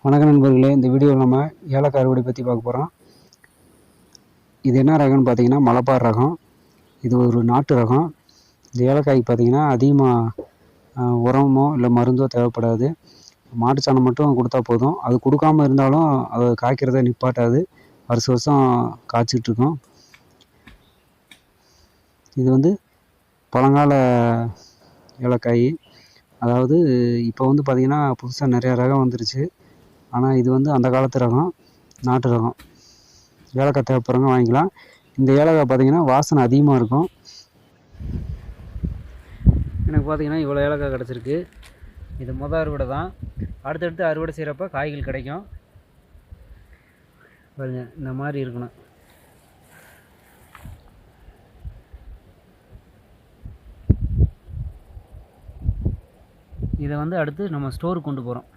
வணக்க நண்பர்களே, இந்த வீடியோவில் நம்ம ஏலக்காய் அறுவடை பற்றி பார்க்க போகிறோம். இது என்ன ரகம்னு பார்த்தீங்கன்னா மலபார் ரகம். இது ஒரு நாட்டு ரகம். இந்த ஏலக்காய்க்கு பார்த்தீங்கன்னா அதிகமாக உரமோ இல்லை மருந்தோ தேவைப்படாது. மாட்டு சாணம் மட்டும் கொடுத்தா போதும். அது கொடுக்காமல் இருந்தாலும் அது காய்க்கிறத நிப்பாட்டாது. வருஷம் காய்ச்சிட்ருக்கும். இது வந்து பழங்கால ஏலக்காய். அதாவது இப்போ வந்து பார்த்திங்கன்னா புதுசாக நிறையா ரகம் வந்துருச்சு. ஆனால் இது வந்து அந்த காலத்து ரகம், நாட்டு ரகம். ஏலக்காய் தேவைப்படுறவங்க வாங்கிக்கலாம். இந்த ஏலக்காய் பார்த்திங்கன்னா வாசனை அதிகமாக இருக்கும். எனக்கு பார்த்திங்கன்னா இவ்வளோ ஏலக்காய் கிடச்சிருக்கு. இது அறுவடை தான். அடுத்தடுத்து அறுவடை செய்கிறப்ப காய்கள் கிடைக்கும். பாருங்க, இந்த மாதிரி இருக்கணும். இதை வந்து அடுத்து நம்ம ஸ்டோருக்கு கொண்டு போகிறோம்.